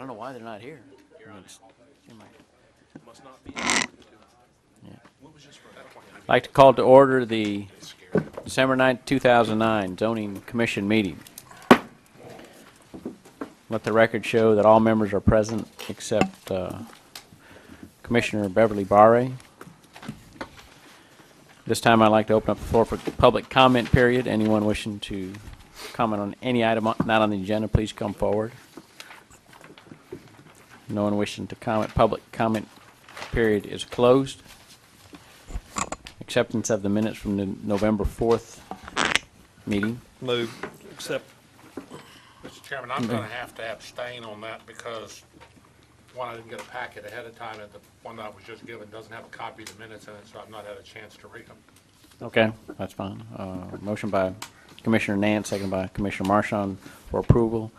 don't know why they're not here. Must not be. I'd like to call to order the December 9th, 2009 Zoning Commission meeting. Let the record show that all members are present except Commissioner Beverly Barre. This time I'd like to open up the floor for public comment period. Anyone wishing to comment on any item not on the agenda, please come forward. No one wishing to comment. Public comment period is closed. Acceptance of the minutes from the November 4th meeting. Move. Accept. Mr. Chairman, I'm going to have to abstain on that because, one, I didn't get a packet ahead of time, and the one that I was just given doesn't have a copy of the minutes in it, so I've not had a chance to read them. Okay, that's fine. Motion by Commissioner Nance, second by Commissioner Marchand for approval.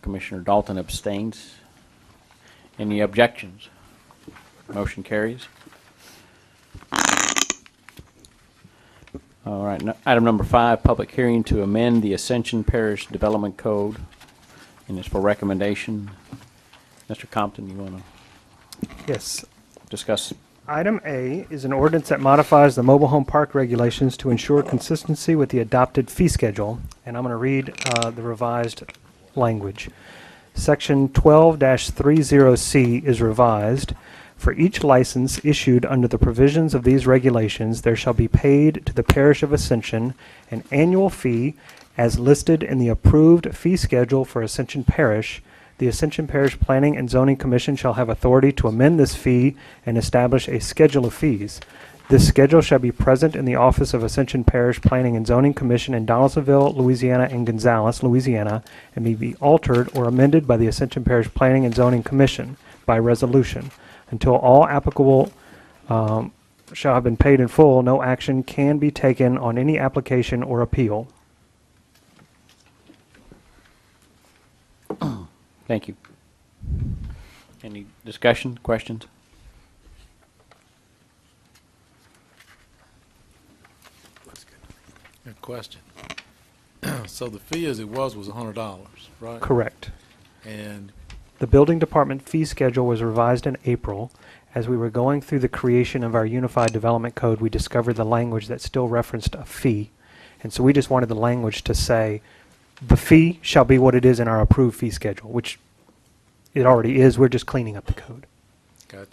Commissioner Dalton abstains. Any objections? Motion carries. All right, item number 5, public hearing to amend the Ascension Parish Development Code, and it's for recommendation. Mr. Compton, you want to Yes. discuss? Item A is an ordinance that modifies the mobile home park regulations to ensure consistency with the adopted fee schedule, and I'm going to read the revised language. Section 12-30C is revised. For each license issued under the provisions of these regulations, there shall be paid to the Parish of Ascension an annual fee as listed in the approved fee schedule for Ascension Parish. The Ascension Parish Planning and Zoning Commission shall have authority to amend this fee and establish a schedule of fees. This schedule shall be present in the office of Ascension Parish Planning and Zoning Commission in Donaldsonville, Louisiana, and Gonzales, Louisiana, and may be altered or amended by the Ascension Parish Planning and Zoning Commission by resolution. Until all applicable shall have been paid in full, no action can be taken on any application or appeal. Thank you. Any discussion, questions? Good question. So the fee as it was $100, right? Correct. And The building department fee schedule was revised in April. As we were going through the creation of our Unified Development Code, we discovered the language that still referenced a fee. And so we just wanted the language to say, the fee shall be what it is in our approved fee schedule, which it already is. We're just cleaning up the code. got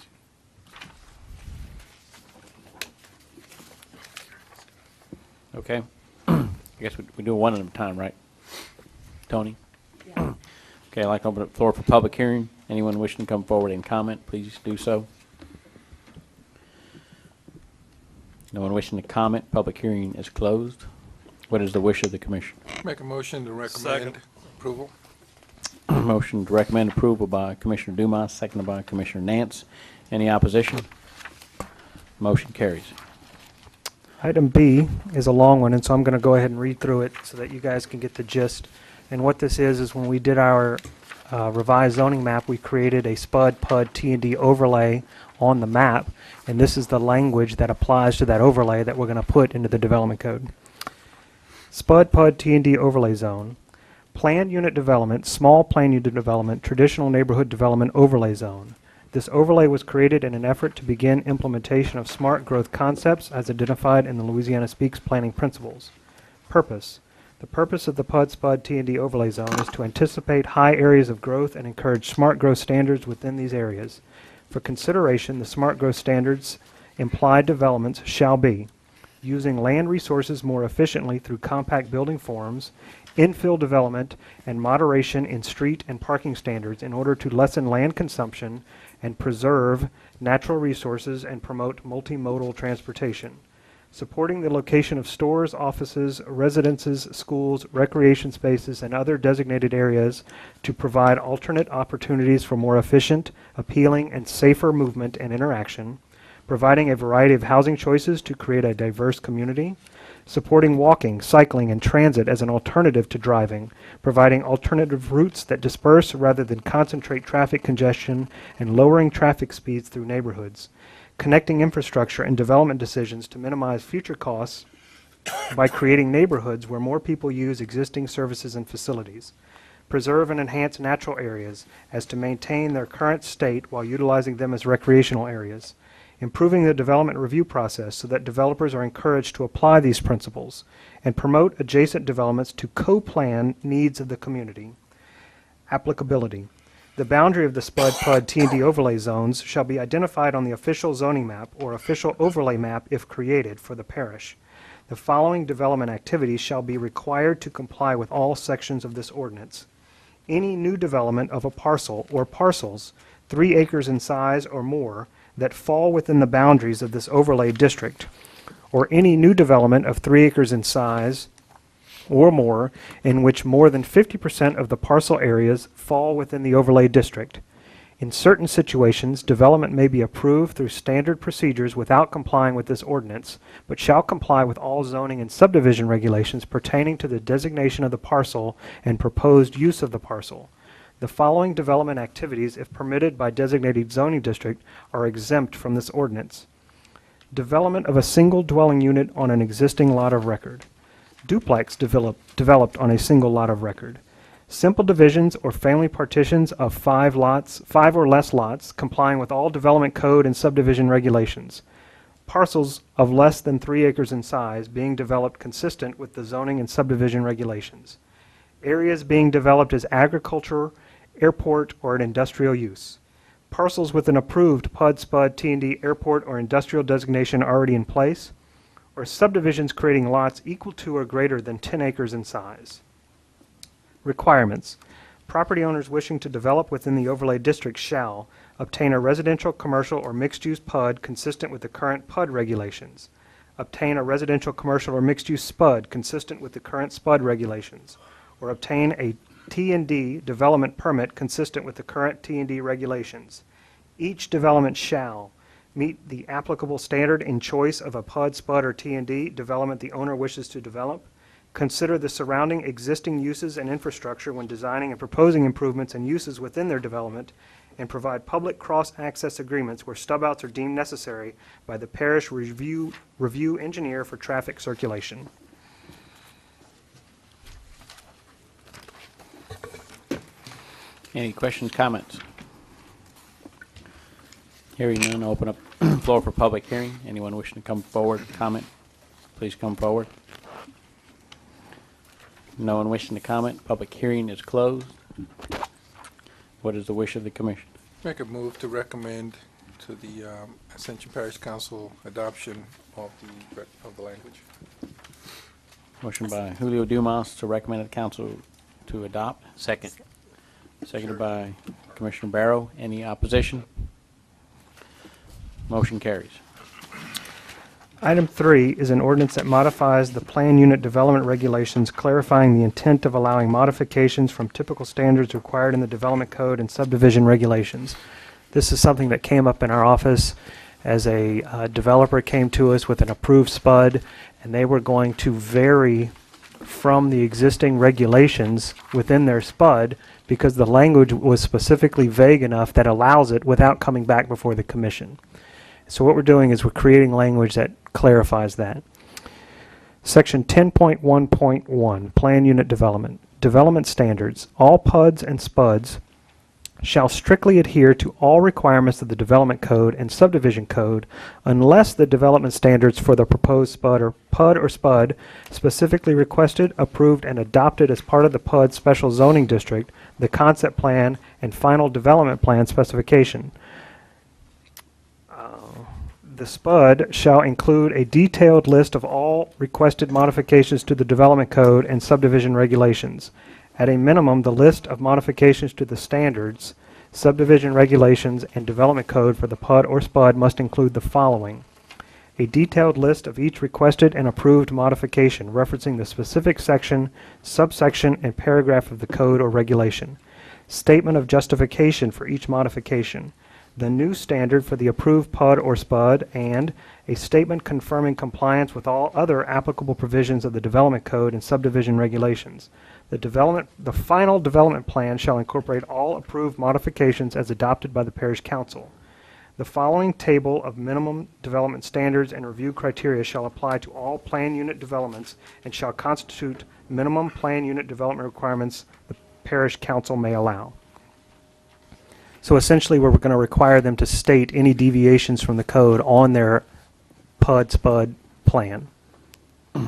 you. Okay. I guess we do one at a time, right? Tony? Yeah. Okay, I'd like to open up the floor for public hearing. Anyone wishing to come forward and comment, please do so. No one wishing to comment. Public hearing is closed. What is the wish of the commission? Make a motion to recommend Second. approval. Motion to recommend approval by Commissioner Dumas, seconded by Commissioner Nance. Any opposition? Motion carries. Item B is a long one, and so I'm going to go ahead and read through it so that you guys can get the gist. And what this is when we did our revised zoning map, we created a SPUD, PUD, T&D overlay on the map, and this is the language that applies to that overlay that we're going to put into the development code. SPUD, PUD, T&D overlay zone, planned unit development, small planned unit development, traditional neighborhood development overlay zone. This overlay was created in an effort to begin implementation of smart growth concepts as identified in the Louisiana Speaks planning principles. Purpose. The purpose of the PUD, SPUD, T&D overlay zone is to anticipate high areas of growth and encourage smart growth standards within these areas. For consideration, the smart growth standards implied developments shall be using land resources more efficiently through compact building forms, infill development, and moderation in street and parking standards in order to lessen land consumption and preserve natural resources and promote multimodal transportation. Supporting the location of stores, offices, residences, schools, recreation spaces, and other designated areas to provide alternate opportunities for more efficient, appealing, and safer movement and interaction. Providing a variety of housing choices to create a diverse community. Supporting walking, cycling, and transit as an alternative to driving. Providing alternative routes that disperse rather than concentrate traffic congestion, and lowering traffic speeds through neighborhoods. Connecting infrastructure and development decisions to minimize future costs by creating neighborhoods where more people use existing services and facilities. preserve and enhance natural areas as to maintain their current state while utilizing them as recreational areas, improving the development review process so that developers are encouraged to apply these principles, and promote adjacent developments to co-plan needs of the community. Applicability. The boundary of the SPUD PUD T&D overlay zones shall be identified on the official zoning map or official overlay map if created for the parish. The following development activities shall be required to comply with all sections of this ordinance. Any new development of a parcel or parcels 3 acres in size or more that fall within the boundaries of this overlay district, or any new development of 3 acres in size or more in which more than 50% of the parcel areas fall within the overlay district. In certain situations, development may be approved through standard procedures without complying with this ordinance, but shall comply with all zoning and subdivision regulations pertaining to the designation of the parcel and proposed use of the parcel. The following development activities, if permitted by designated zoning district, are exempt from this ordinance. Development of a single dwelling unit on an existing lot of record. Duplex developed on a single lot of record. Simple divisions or family partitions of 5 or less lots, complying with all development code and subdivision regulations. Parcels of less than 3 acres in size being developed consistent with the zoning and subdivision regulations. Areas being developed as agriculture, airport, or an industrial use. Parcels with an approved PUD, SPUD, T&D, airport, or industrial designation already in place, or subdivisions creating lots equal to or greater than 10 acres in size. Requirements. Property owners wishing to develop within the overlay district shall obtain a residential, commercial, or mixed-use PUD consistent with the current PUD regulations. Obtain a residential, commercial, or mixed-use SPUD consistent with the current SPUD regulations. Or obtain a T&D development permit consistent with the current T&D regulations. Each development shall meet the applicable standard in choice of a PUD, SPUD, or T&D development the owner wishes to develop. Consider the surrounding existing uses and infrastructure when designing and proposing improvements and uses within their development, and provide public cross-access agreements where stub-outs are deemed necessary by the parish review engineer for traffic circulation. Any questions, comments? Hearing none, open up floor for public hearing. Anyone wishing to come forward, comment, please come forward. No one wishing to comment. Public hearing is closed. What is the wish of the commission? Make a move to recommend to the Ascension Parish Council adoption of the language. Motion by Julio Dumas to recommend the council to adopt. Second. Seconded by Commissioner Barrow. Any opposition? Motion carries. Item 3 is an ordinance that modifies the plan unit development regulations, clarifying the intent of allowing modifications from typical standards required in the development code and subdivision regulations. This is something that came up in our office as a developer came to us with an approved SPUD, and they were going to vary from the existing regulations within their SPUD because the language was specifically vague enough that allows it without coming back before the commission. So what we're doing is we're creating language that clarifies that. Section 10.1.1, Plan Unit Development. Development Standards. All PUDs and SPUDs shall strictly adhere to all requirements of the Development Code and Subdivision Code unless the development standards for the proposed PUD or SPUD specifically requested, approved, and adopted as part of the PUD Special Zoning District, the Concept Plan, and Final Development Plan specification. The SPUD shall include a detailed list of all requested modifications to the Development Code and subdivision regulations. At a minimum, the list of modifications to the standards, subdivision regulations, and Development Code for the PUD or SPUD must include the following: a detailed list of each requested and approved modification referencing the specific section, subsection, and paragraph of the code or regulation. Statement of justification for each modification. The new standard for the approved PUD or SPUD, and a statement confirming compliance with all other applicable provisions of the Development Code and subdivision regulations. The final development plan shall incorporate all approved modifications as adopted by the Parish Council. The following table of minimum development standards and review criteria shall apply to all plan unit developments and shall constitute minimum plan unit development requirements parish council may allow. So essentially, we're going to require them to state any deviations from the code on their PUD/SPUD plan.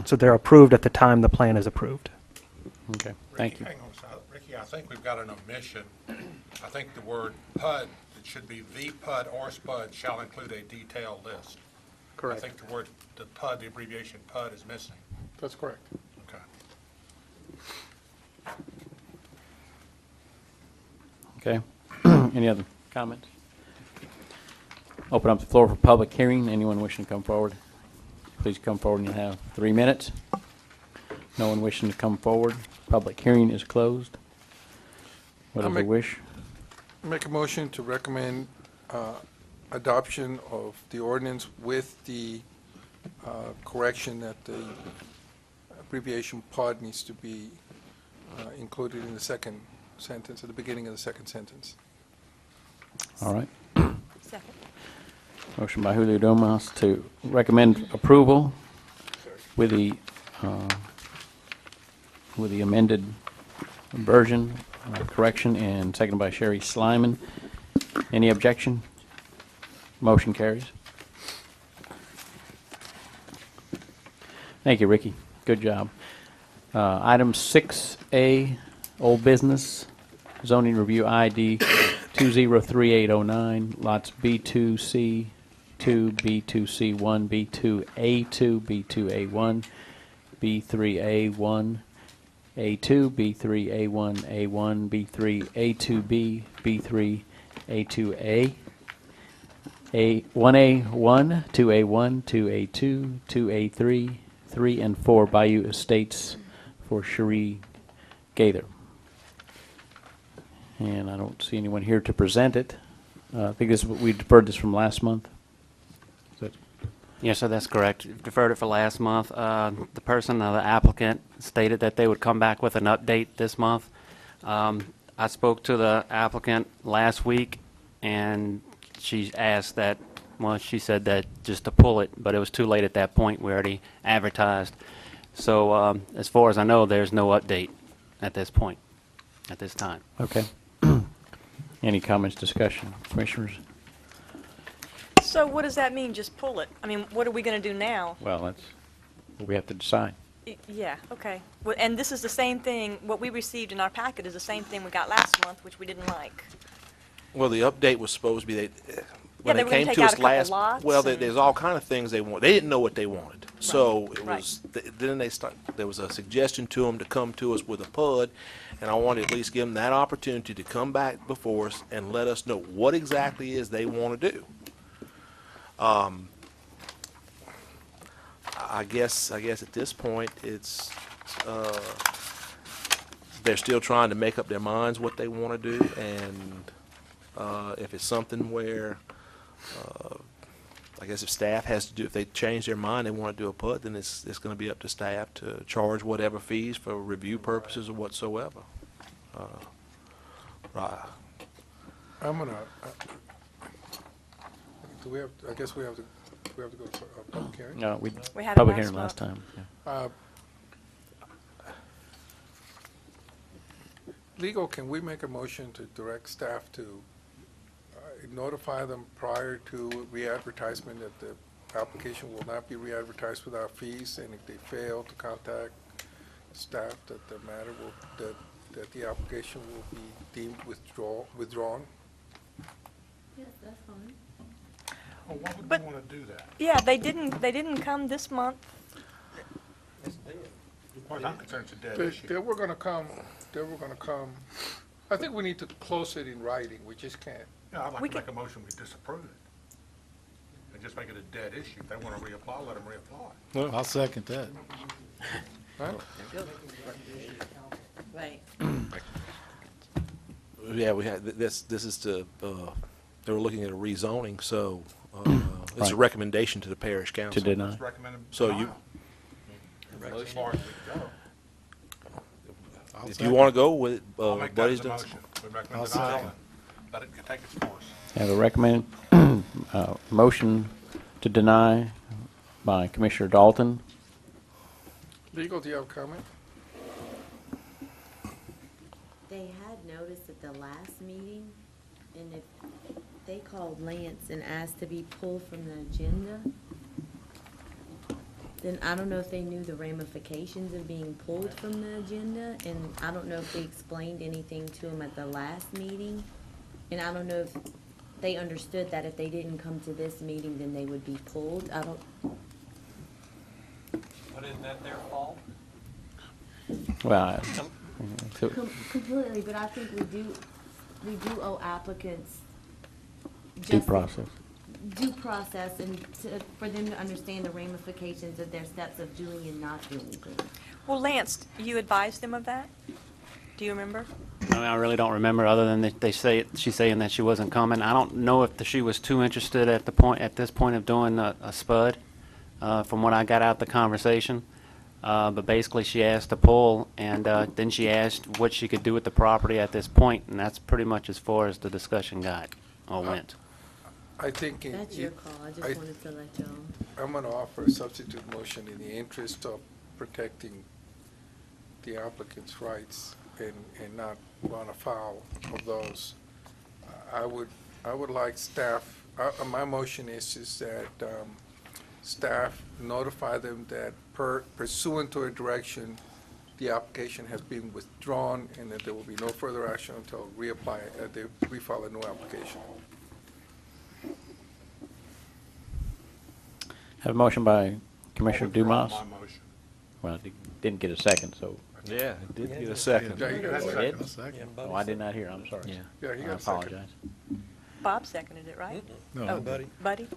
So they're approved at the time the plan is approved. Okay, thank you. Hang on a second. Ricky, I think we've got an omission. I think the word PUD, it should be the PUD or SPUD shall include a detailed list. I think the word, the PUD, the abbreviation PUD is missing. That's correct. Okay. Okay. Any other comments? Open up the floor for public hearing. Anyone wishing to come forward, please come forward and you have 3 minutes. No one wishing to come forward. Public hearing is closed. What I'll is the make- wish? Make a motion to recommend adoption of the ordinance with the correction that the abbreviation PUD needs to be included in the second sentence, at the beginning of the second sentence. All right. Second. Motion by Julio Domas to recommend approval with the amended version, correction, and seconded by Sherry Slyman. Any objection? Motion carries. Thank you, Ricky. Good job. Item 6A, old business, zoning review ID 203809, lots B2C2, B2C1, B2A2, B2A1, B3A1, A2, B3A1, A1, B3A2B, B3A2A, A1A1, 2A1, 2A2, 2A3, 3 and 4 Bayou Estates for Cherie Gaither. And I don't see anyone here to present it. I think we deferred this from last month. Is that- Yes, sir, that's correct. Deferred it for last month. The person, the applicant, stated that they would come back with an update this month. I spoke to the applicant last week, and she asked that, well, she said that just to pull it, but it was too late at that point. We already advertised. So as far as I know, there's no update at this point, at this time. Okay. Any comments, discussion? Commissioners? So what does that mean, just pull it? I mean, what are we going to do now? Well, that's what we have to decide. Yeah, okay. And this is the same thing, what we received in our packet is the same thing we got last month, which we didn't like. Well, the update was supposed to be when they they were gonna came take to out us a couple last. lots Well, and- there's all kind of things they want. They didn't know what they wanted, so it right. was. Then they start. There was a suggestion to them to come to us with a PUD, and I wanted to at least give them that opportunity to come back before us and let us know what exactly is they want to do. I guess at this point it's they're still trying to make up their minds what they want to do, and if it's something where I guess if staff has to do, if they change their mind, they want to do a PUD, then it's going to be up to staff to charge whatever fees for review purposes or whatsoever. Right. I'm gonna, do we have, I guess we have to go for a public hearing? No, we We had it public last hearing last time. Yeah. Legal, can we make a motion to direct staff to notify them prior to re-advertisement that the application will not be re-advertised without fees, and if they fail to contact staff, that the matter will, that the application will be deemed withdrawn? Yes, that's fine. Well, why would But- we want to do that? Yeah, they didn't come this month. As far as I'm concerned, it's a dead They issue. were gonna come, I think we need to close it in writing, we just can't. Yeah, I'd like We to make could- a motion, we disapprove it. And just make it a dead issue. If they want to reapply, let them reapply. Well, I'll second that. Huh? Right. Yeah, we had this is to they were looking at a rezoning, so it's Right. a recommendation to the parish To council. deny. Let's recommend them. So denial. That's as far as we can go. I'll If second. you want to go with I'll make that Buddy's as a done. motion. We recommend I'll denial second. and let it take its course. Have a recommend, motion to deny by Commissioner Dalton. Legal, do you have a comment? they had noticed at the last meeting, and if they called Lance and asked to be pulled from the agenda, then I don't know if they knew the ramifications of being pulled from the agenda, and I don't know if they explained anything to him at the last meeting, and I don't know if they understood that if they didn't come to this meeting, then they would be pulled. I don't, But isn't that their fault? Well, so- completely, but I think we do owe applicants due just process. due process and for them to understand the ramifications of their steps of doing and not doing things. Well, Lance, you advised them of that? Do you remember? I mean, I really don't remember, other than that they say, she's saying that she wasn't coming. I don't know if she was too interested at this point of doing a spud, from what I got out the conversation. But basically, she asked to pull, and then she asked what she could do with the property at this point, and that's pretty much as far as the discussion got, or went. I think. That's your call, I just wanted to let y'all. I'm gonna offer a substitute motion in the interest of protecting the applicant's rights and not run afoul of those. I would like staff, my motion is just that, staff notify them that pursuant to a direction, the application has been withdrawn and that there will be no further action until they refile a new application. Have a motion by Commissioner I'll withdraw Dumas. my motion. Well, it didn't get a second, so. Yeah, it did get a second. Yeah, you got a Oh, it second. did? Second. Oh, I did not hear, I'm sorry. Yeah. Yeah, he I got a second. apologize. Bob seconded it, right? No, Oh, buddy. Buddy?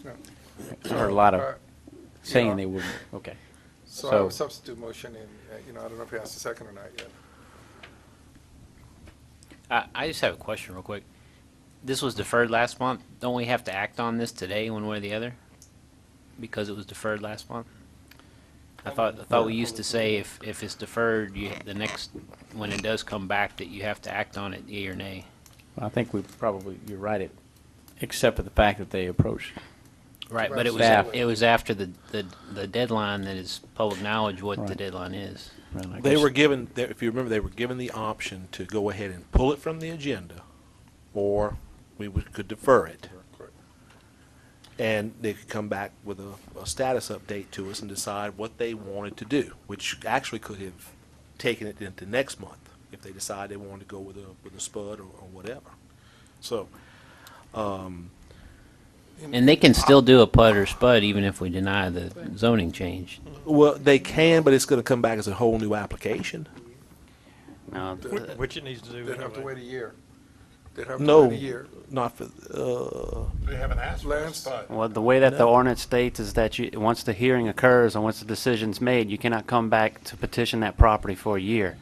I heard a lot Uh, of you saying know, they wouldn't, okay. So I have So- a substitute motion, and, I don't know if he has a second or not yet. I just have a question real quick. This was deferred last month. Don't we have to act on this today, one way or the other? Because it was deferred last month? I thought we used to say if it's deferred, when it does come back, that you have to act on it, yea or nay. I think you're right, except for the fact that they approached. Right, but Staff. it was after the deadline that is public knowledge what the Right. deadline is. Well, I They guess- were given, if you remember, they were given the option to go ahead and pull it from the agenda, or could defer it. Correct. And they could come back with a status update to us and decide what they wanted to do, which actually could have taken it into next month if they decide they wanted to go with a spud or whatever. So, And they can still do a PUD or SPUD even if we deny the zoning change. well, they can, but it's going to come back as a whole new application. No, Which it needs to do They'd have to wait a year. They'd have to No, wait a year. not for, They haven't asked for a Lance? spud. well, the way that the No. ordinance states is that once the hearing occurs and once the decision's made, you cannot come back to petition that property for a year.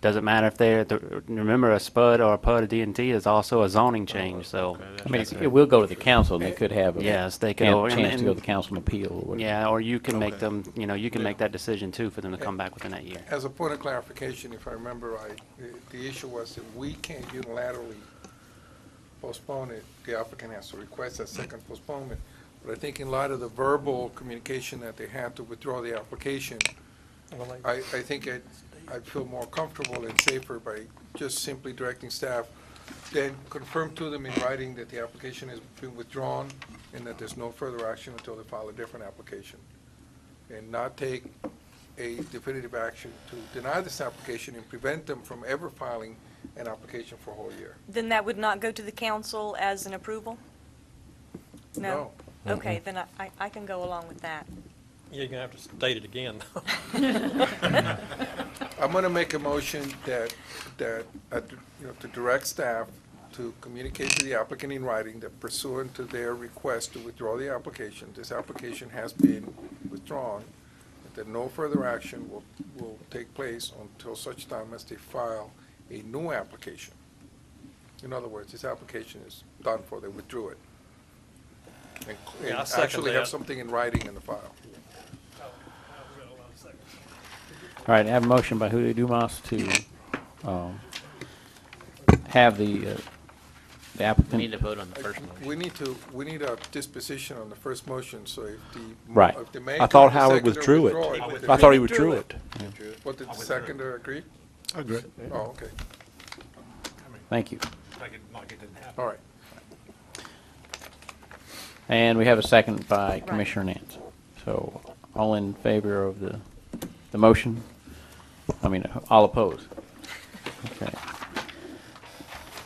Doesn't matter if remember, a SPUD or a PUD or D&T is also a zoning change, so. I mean, it will go to the council, and they could have a Yes, they could. chance to go to the council and appeal. Or whatever. Yeah, or you can make Okay. them, you can make that decision too for them to come back within that year. As a point of clarification, if I remember right, the issue was that we can't unilaterally postpone it. The applicant has to request that second postponement. But I think in light of the verbal communication that they had to withdraw the application, I think I'd feel more comfortable and safer by just simply directing staff, then confirm to them in writing that the application has been withdrawn and that there's no further action until they file a different application. And not take a definitive action to deny this application and prevent them from ever filing an application for a whole year. Then that would not go to the council as an approval? No? Okay, then I can go along with that. You're gonna have to state it again. I'm going to make a motion that, to direct staff to communicate to the applicant in writing that pursuant to their request to withdraw the application, this application has been withdrawn, that no further action will take place until such time as they file a new application. In other words, this application is done for, they withdrew it. And Yeah, I and second actually have that. something in writing in the file. All right, I have a motion by Julio Dumas to have the We applicant. need to vote on the first motion. We need a disposition on the first motion, so if the. Right. If the maker I thought and the Howard seconder withdrew it. withdraw I thought he withdrew it. What, did the seconder agree? I agree. Oh, okay. Thank you. Like it didn't happen. All right. And we have a second by Commissioner Nance. So all in favor of the motion? I mean, all opposed? Okay.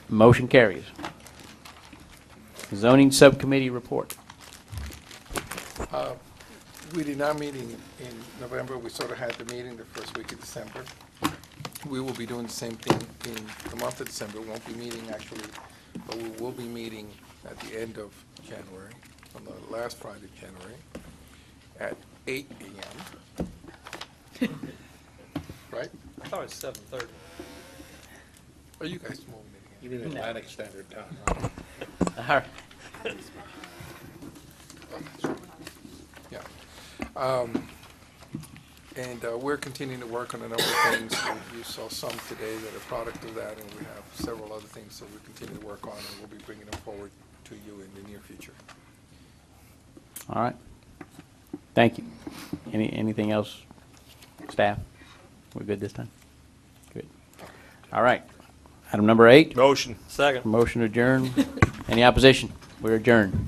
Motion carries. Zoning Subcommittee report. We did not meet in November. We sort of had the meeting the first week of December. We will be doing the same thing in the month of December. We won't be meeting actually, but we will be meeting at the end of January, on the last Friday of January, at 8 a.m. Right? I thought it was 7:30. Are you guys moving it again? You mean Atlantic Standard Time, right? All right. Yeah. And we're continuing to work on a number of things. You saw some today that are product of that, and we have several other things that we continue to work on, and we'll be bringing them forward to you in the near future. All right. Thank you. Anything else, staff? We're good this time? Good. All right. Item number 8. Motion. Second. Motion to adjourn. Any opposition? We're adjourned.